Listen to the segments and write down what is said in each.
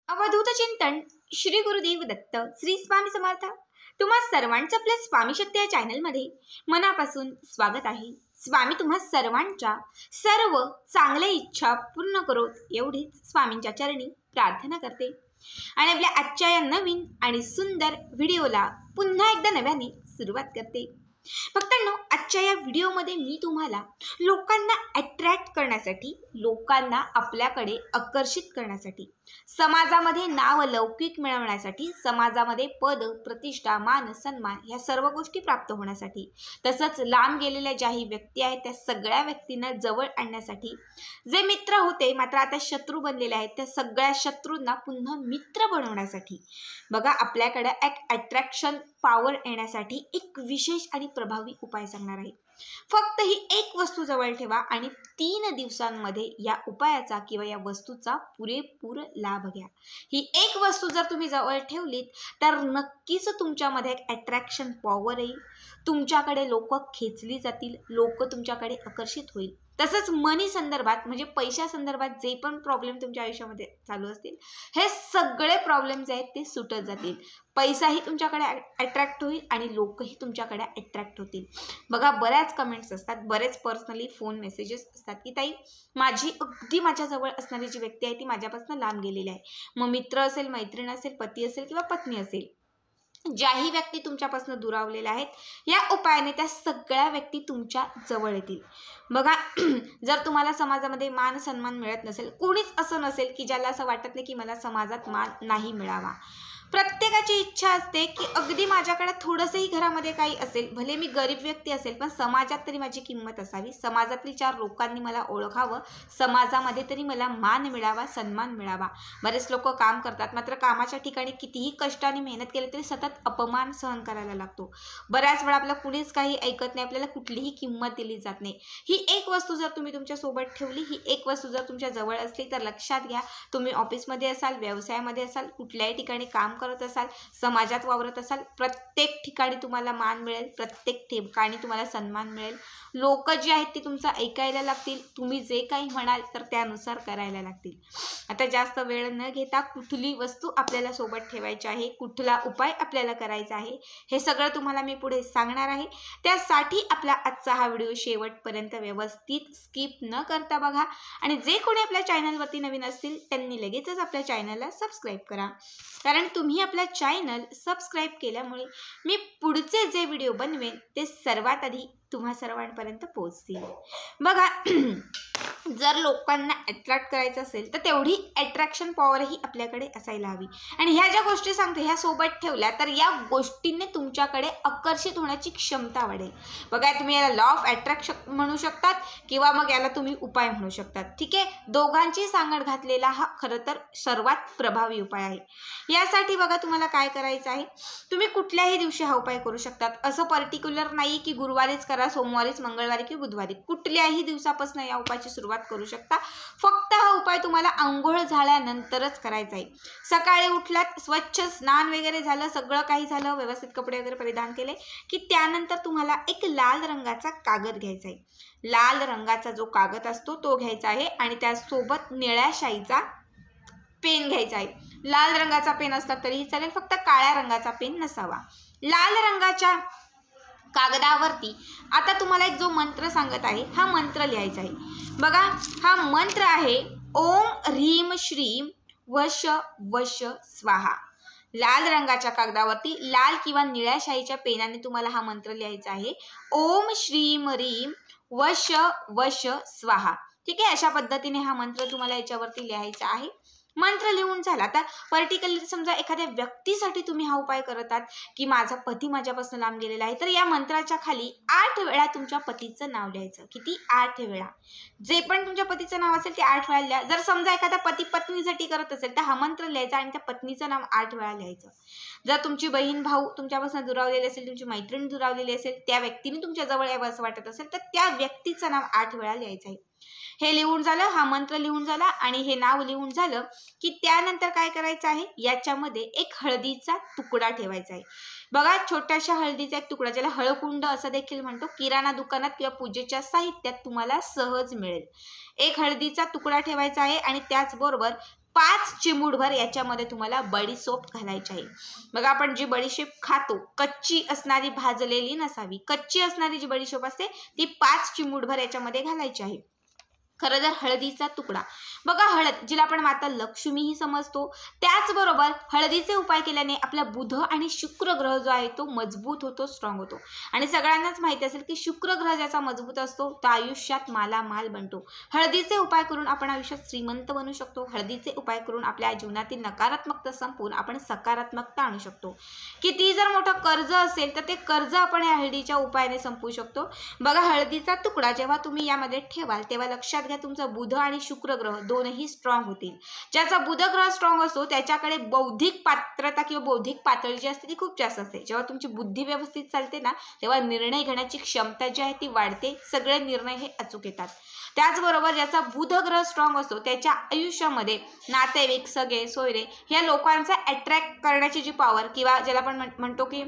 अवधूत चिंतन श्री गुरुदेव दत्त श्री स्वामी समर्थ. तुम्हा सर्वांचं आपल्या स्वामी शक्ती या चॅनलमध्ये मनापासून स्वागत आहे. स्वामी तुम्हा सर्वांच्या सर्व चांगल्या इच्छा पूर्ण करोत एवढीच स्वामींच्या चरणी प्रार्थना करते आणि आपल्या आजच्या या नवीन आणि सुंदर व्हिडिओला पुन्हा एकदा नव्याने सुरुवात करते. भक्तांनो, आजच्या या व्हिडिओमध्ये मी तुम्हाला लोकांना अट्रॅक्ट करण्यासाठी, लोकांना आपल्याकडे आकर्षित करण्यासाठी, समाजामध्ये नाव लौकिक मिळवण्यासाठी, समाजामध्ये पद, प्रतिष्ठा, मान, सन्मान या सर्व गोष्टी प्राप्त होण्यासाठी, तसंच लांब गेलेल्या ज्याही व्यक्ती आहेत त्या सगळ्या व्यक्तींना जवळ आणण्यासाठी, जे मित्र होते मात्र आता शत्रू बनलेले आहेत त्या सगळ्या शत्रूंना पुन्हा मित्र बनवण्यासाठी, बघा आपल्याकडे एक अट्रॅक्शन पॉवर येण्यासाठी एक विशेष आणि प्रभावी उपाय सांगणार आहे. फक्त ही एक वस्तू जवळ ठेवा आणि 3 दिवसांमध्ये या उपायाचा किंवा या वस्तूचा पुरेपूर लाभ घ्या. ही एक वस्तू जर तुम्ही जवळ ठेवलीत तर नक्कीच तुमच्यामध्ये एक अट्रॅक्शन पॉवर येईल. तुमच्याकडे लोक खेचली जातील, लोक तुमच्याकडे आकर्षित होईल. तसंच मनी संदर्भात म्हणजे पैशा संदर्भात जे पण प्रॉब्लेम तुमच्या आयुष्यामध्ये चालू असतील हे सगळे प्रॉब्लेम जे आहेत ते सुटत जातील. पैसाही तुमच्याकडे अट्रॅक्ट होईल आणि लोकही तुमच्याकडे अट्रॅक्ट होतील. बघा बऱ्याच कमेंट्स असतात, बरेच पर्सनली फोन मेसेजेस असतात की ताई माझी अगदी माझ्याजवळ असणारी जी व्यक्ती आहे ती माझ्यापासून लांब गेलेली आहे. मग मित्र असेल, मैत्रीण असेल, पती असेल किंवा पत्नी असेल, ज्याही व्यक्ती तुमच्यापासून दुरावलेल्या आहेत या उपायाने त्या सगळ्या व्यक्ती तुमच्या जवळ येतील. बघा जर तुम्हाला समाजामध्ये मान सन्मान मिळत नसेल, कोणीच असं नसेल की ज्याला असं वाटत नाही की मला समाजात मान नाही मिळावा. प्रत्येकाची इच्छा असते की अगदी माझ्याकडे थोडंसंही घरामध्ये काही असेल, भले मी गरीब व्यक्ती असेल पण समाजात तरी माझी किंमत असावी, समाजातील 4 लोकांनी मला ओळखावं, समाजामध्ये तरी मला मान मिळावा, सन्मान मिळावा. बरेच लोक काम करतात मात्र कामाच्या ठिकाणी कितीही कष्टाने मेहनत केली तरी सतत अपमान सहन करायला लागतो. बऱ्याच वेळा आपलं कुणीच काही ऐकत नाही, आपल्याला कुठलीही किंमत दिली जात नाही. ही एक वस्तू जर तुम्ही तुमच्या सोबत ठेवली, ही एक वस्तू जर तुमच्या जवळ असली तर लक्षात घ्या, तुम्ही ऑफिसमध्ये असाल, व्यवसायामध्ये असाल, कुठल्याही ठिकाणी काम करत असाल, समाजात वावरत असाल, प्रत्येक ठिकाणी तुम्हाला मान मिळेल, प्रत्येक ठिकाणी तुम्हाला सन्मान मिळेल. लोक जे आहेत ते तुमचं ऐकायला लागतील, तुम्ही जे काही म्हणाल तर त्यानुसार करायला लागतील. आता जास्त वेळ न घेता कुठली वस्तू आपल्याला सोबत ठेवायची आहे, कुठला उपाय आपल्याला करायचा आहे हे सगळं तुम्हाला मी पुढे सांगणार आहे. त्यासाठी आपला आजचा हा व्हिडिओ शेवटपर्यंत व्यवस्थित स्किप न करता बघा आणि जे कोणी आपल्या चॅनलवरती नवीन असतील त्यांनी लगेचच आपल्या चॅनलला सबस्क्राईब करा, कारण तुम्ही आपल्या चॅनल सबस्क्राईब केल्यामुळे मी पुढचे जे व्हिडिओ बनवेन ते सर्वात आधी तुम्हा सर्वांपर्यंत पोहोचतील. बघा जर लोकांना अट्रॅक्ट करायचं असेल तर तेवढी अट्रॅक्शन पॉवरही आपल्याकडे असायला हवी आणि ह्या ज्या गोष्टी सांगते ह्या सोबत ठेवल्या तर या गोष्टींनी तुमच्याकडे आकर्षित होण्याची क्षमता वाढेल. बघा तुम्ही याला लॉ ऑफ अट्रॅक्शन म्हणू शकतात किंवा मग याला तुम्ही उपाय म्हणू शकतात. ठीक आहे, दोघांची सांगड घातलेला हा खरं तर सर्वात प्रभावी उपाय आहे. यासाठी बघा तुम्हाला काय करायचं आहे, तुम्ही कुठल्याही दिवशी हा उपाय करू शकतात. असं पर्टिक्युलर नाही की गुरुवारीच करा, सोमवारीच, मंगळवारी किंवा बुधवारी, कुठल्याही दिवसापासून या उपायाची सुरुवात करू शकता. फक्त हा उपाय तुम्हाला अंघोळ झाल्यानंतरच करायचा आहे. सकाळी उठलात, स्वच्छ स्नान वगैरे झालं, सगळं काही झालं, व्यवस्थित कपडे वगैरे परिधान केले की त्यानंतर तुम्हाला एक लाल रंगाचा कागद घ्यायचा आहे. लाल रंगाचा जो कागद असतो तो घ्यायचा आहे आणि त्यासोबत निळ्या शाईचा पेन घ्यायचा आहे. लाल रंगाचा पेन असला तरीही चालेल, फक्त काळ्या रंगाचा पेन नसावा. लाल रंगाच्या कागदावरती आता तुम्हाला एक जो मंत्र सांगत आहे हा मंत्र लिहायचा आहे. बघा हा मंत्र आहे ओम ह्रीम श्रीम वश वश स्वाहा. लाल रंगाच्या कागदावरती लाल किंवा निळ्या शाईच्या पेनाने तुम्हाला हा मंत्र लिहायचा आहे. ओम श्रीम ह्रीम वश वश स्वाहा. ठीक आहे, अशा पद्धतीने हा मंत्र तुम्हाला याच्यावरती लिहायचा आहे. मंत्र लिहून झाला. आता पर्टिक्युलर समजा एखाद्या व्यक्तीसाठी तुम्ही हा उपाय करत आहात की माझा पती माझ्यापासून लांब गेलेला आहे, तर या मंत्राच्या खाली 8 वेळा तुमच्या पतीचं नाव लिहायचं. किती? 8 वेळा. जे पण तुमच्या पतीचं नाव असेल ते 8 वेळा लिहा. जर समजा एखादा पती पत्नीसाठी करत असेल तर हा मंत्र लिहायचा आणि त्या पत्नीचं नाव 8 वेळा लिहायचं. जर तुमची बहीण भाऊ तुमच्यापासून दुरावलेली असेल, तुमची मैत्रीण दुरावलेली असेल, त्या व्यक्तीने तुमच्या जवळ यावं असं वाटत असेल तर त्या व्यक्तीचं नाव 8 वेळा लिहायचं आहे. हे लिहून झालं, हा मंत्र लिहून झाला आणि हे नाव लिहून झालं की त्यानंतर काय करायचं आहे, याच्यामध्ये एक हळदीचा तुकडा ठेवायचा आहे. बघा छोट्याशा हळदीचा एक तुकडा, ज्याला हळकुंड असं देखील म्हणतो, किराणा दुकानात किंवा पूजेच्या साहित्यात तुम्हाला सहज मिळेल. एक हळदीचा तुकडा ठेवायचा आहे आणि त्याचबरोबर 5 चिमूटभर याच्यामध्ये तुम्हाला बडीशेप घालायची आहे. बघा आपण जी बडीशेप खातो कच्ची असणारी, भाजलेली नसावी, कच्ची असणारी जी बडीशेप असते ती 5 चिमूटभर याच्यामध्ये घालायची आहे. खरं तर हळदीचा तुकडा, बघा हळद जिला आपण माता लक्ष्मीही समजतो, त्याचबरोबर हळदीचे उपाय केल्याने आपला बुध आणि शुक्र ग्रह जो आहे तो मजबूत होतो, स्ट्रॉंग होतो. आणि सगळ्यांनाच माहिती असेल की शुक्र ग्रह ज्याचा मजबूत असतो तो आयुष्यात मालामाल बनतो. हळदीचे उपाय करून आपण आयुष्यात श्रीमंत बनू शकतो. हळदीचे उपाय करून आपल्या जीवनातील नकारात्मकता संपवून आपण सकारात्मकता आणू शकतो. किती जर मोठं कर्ज असेल तर ते कर्ज आपण या हळदीच्या उपायाने संपवू शकतो. बघा हळदीचा तुकडा जेव्हा तुम्ही यामध्ये ठेवाल तेव्हा लक्षात घ्या तुमचा बुध आणि शुक्र ग्रह दोनही स्ट्रॉंग होतील. ज्याचा बुध ग्रह स्ट्रॉंग असतो त्याच्याकडे बौद्धिक पात्रता किंवा बौद्धिक पातळी जी असते ती खूप जास्त असते. जेव्हा तुमची बुद्धी व्यवस्थित चालते ना तेव्हा निर्णय घेण्याची क्षमता जी आहे ती वाढते. सगळे निर्णय हे अचूक येतात. त्याचबरोबर ज्याचा बुध ग्रह स्ट्रॉंग असतो त्याच्या आयुष्यामध्ये नातेवाईक, सगळे, सोयरे या लोकांचा अट्रॅक्ट करण्याची जी पॉवर किंवा ज्याला आपण म्हणतो की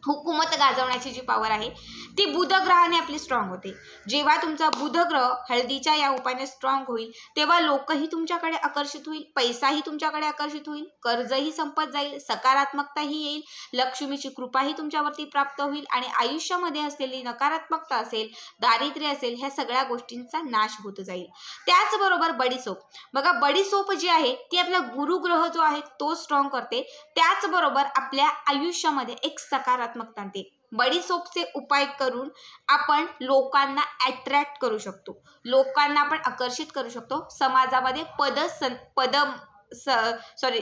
हुकूमत गाजवण्याची जी पॉवर आहे ती बुध ग्रहाने आपली स्ट्रॉंग होते. जेव्हा तुमचा बुध ग्रह हळदीच्या या उपायाने स्ट्रॉंग होईल तेव्हा लोकही तुमच्याकडे आकर्षित होईल, पैसाही तुमच्याकडे आकर्षित होईल, कर्जही संपत जाईल, सकारात्मकताही येईल, लक्ष्मीची कृपाही तुमच्यावरती प्राप्त होईल आणि आयुष्यामध्ये असलेली नकारात्मकता असेल, दारिद्र्य असेल, ह्या सगळ्या गोष्टींचा नाश होत जाईल. त्याचबरोबर बडीशेप, बघा बडीशेप जी आहे ती आपला गुरुग्रह जो आहे तो स्ट्रॉंग करते. त्याचबरोबर आपल्या आयुष्यामध्ये एक सकारात्मकता आणते. बडीशेपचे उपाय करून आपण लोकांना अट्रॅक्ट करू शकतो, लोकांना आपण आकर्षित करू शकतो. समाजामध्ये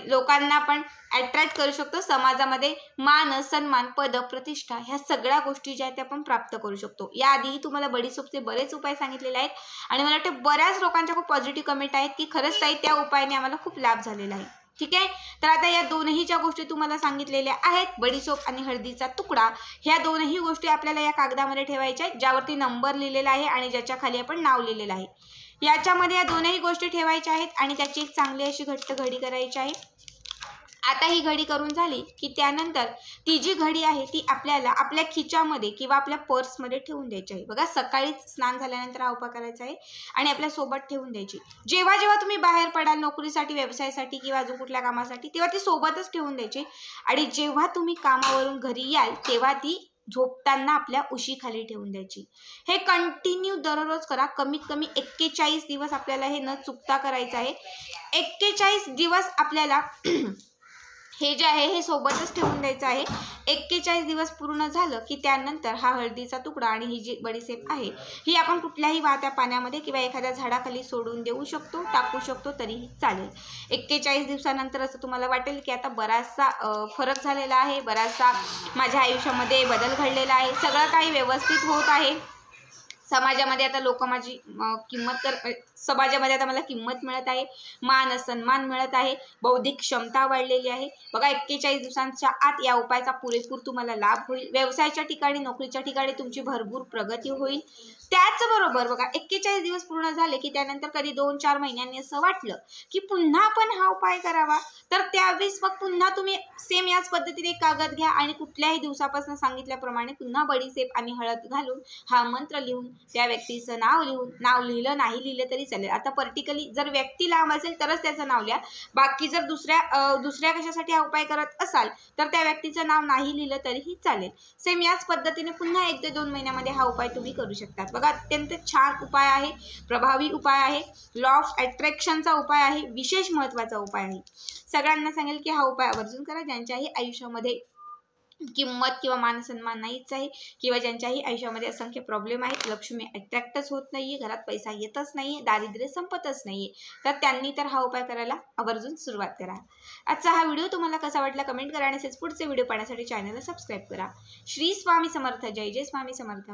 लोकांना आपण अट्रॅक्ट करू शकतो. समाजामध्ये मान, सन्मान, पद, प्रतिष्ठा ह्या सगळ्या गोष्टी ज्या आहेत त्या आपण प्राप्त करू शकतो. याआधी तुम्हाला बडीशेपचे बरेच उपाय सांगितलेले आहेत आणि मला वाटतं बऱ्याच लोकांच्या खूप पॉझिटिव्ह कमेंट आहेत की खरंच ताई त्या उपायाने आम्हाला खूप लाभ झालेला आहे. ठीक आहे, तर आता या दोनही ज्या गोष्टी तुम्हाला सांगितलेल्या आहेत, बडीशेप आणि हळदीचा तुकडा, ह्या दोनही गोष्टी आपल्याला या कागदामध्ये ठेवायच्या आहेत ज्यावरती नंबर लिहिलेला आहे आणि ज्याच्या खाली आपण नाव लिहिलेलं आहे. याच्यामध्ये या दोनही गोष्टी ठेवायच्या आहेत आणि त्याची एक चांगली अशी घट्ट घडी करायची आहे. आता ही घडी करून झाली की त्यानंतर ती जी घडी आहे ती आपल्याला आपल्या खिच्यामध्ये किंवा आपल्या पर्समध्ये ठेवून द्यायची आहे. बघा सकाळीच स्नान झाल्यानंतर हा उपाय करायचा आहे आणि आपल्या सोबत ठेवून द्यायची. जेव्हा जेव्हा तुम्ही बाहेर पडाल नोकरीसाठी, व्यवसायासाठी किंवा अजून कुठल्या कामासाठी तेव्हा ती सोबतच ठेवून द्यायची आणि जेव्हा तुम्ही कामावरून घरी याल तेव्हा ती झोपताना आपल्या उशीखाली ठेवून द्यायची. हे कंटिन्यू दररोज करा. कमीत कमी 41 दिवस आपल्याला हे न चुकता करायचं आहे. 41 दिवस आपल्याला हे जे आहे हे सोबतच ठेवून द्यायचं आहे. 41 दिवस पूर्ण झालं की त्यानंतर हा हळदीचा तुकडा आणि ही जी बडीशेप आहे ही आपण कुठल्याही वाहत्या पाण्यामध्ये किंवा एखाद्या झाडाखाली सोडून देऊ शकतो, टाकू शकतो तरीही चालेल. 41 दिवसानंतर असं तुम्हाला वाटेल की आता बराचसा फरक झालेला आहे, बराचसा माझ्या आयुष्यामध्ये बदल घडलेला आहे, सगळं काही व्यवस्थित होत आहे. समाजामध्ये आता लोक माझी समाजामध्ये आता मला किंमत मिळत आहे, मान सन्मान मिळत आहे, बौद्धिक क्षमता वाढलेली आहे. बघा 41 दिवसांच्या आत या उपायाचा पुरेपूर तुम्हाला लाभ होईल. व्यवसायाच्या ठिकाणी, नोकरीच्या ठिकाणी तुमची भरपूर प्रगती होईल. त्याचबरोबर बघा 41 दिवस पूर्ण झाले की त्यानंतर कधी 2-4 महिन्यांनी असं वाटलं की पुन्हा आपण हा उपाय करावा तर त्यावेळेस मग पुन्हा तुम्ही सेम याच पद्धतीने कागद घ्या आणि कुठल्याही दिवसापासून सांगितल्याप्रमाणे पुन्हा बडीशेप आणि हळद घालून हा मंत्र लिहून त्या व्यक्तीचं नाव लिहिलं, नाही लिहिलं तरी चालेल. आता पर्टिक्युलरली जर व्यक्ती लांब असेल तरच त्याचं नाव लिहा. बाकी जर दुसऱ्या कशासाठी हा उपाय करत असाल तर त्या व्यक्तीचं नाव नाही लिहिलं तरीही चालेल. सेम याच पद्धतीने पुन्हा 1 ते 2 महिन्यामध्ये हा उपाय तुम्ही करू शकता. बघा अत्यंत छान उपाय आहे, प्रभावी उपाय आहे, लॉ ऑफ अट्रॅक्शनचा उपाय आहे, विशेष महत्त्वाचा उपाय आहे. सगळ्यांना सांगेल की हा उपाय आवर्जून करा ज्यांच्याही आयुष्यामध्ये किंमत किंवा मान सन्मान नाहीच आहे किंवा ज्यांच्याही आयुष्यामध्ये असंख्य प्रॉब्लेम आहेत, लक्ष्मी अट्रॅक्टच होत नाहीये, घरात पैसा येतच नाहीये, दारिद्र्य संपतच नाहीये, तर त्यांनी तर हा उपाय करायला आवर्जून सुरुवात करा. आजचा हा व्हिडिओ तुम्हाला कसा वाटला कमेंट करा आणि पुढचे व्हिडिओ पाहण्यासाठी चॅनलला सबस्क्राईब करा. श्री स्वामी समर्थ. जय जय स्वामी समर्थ.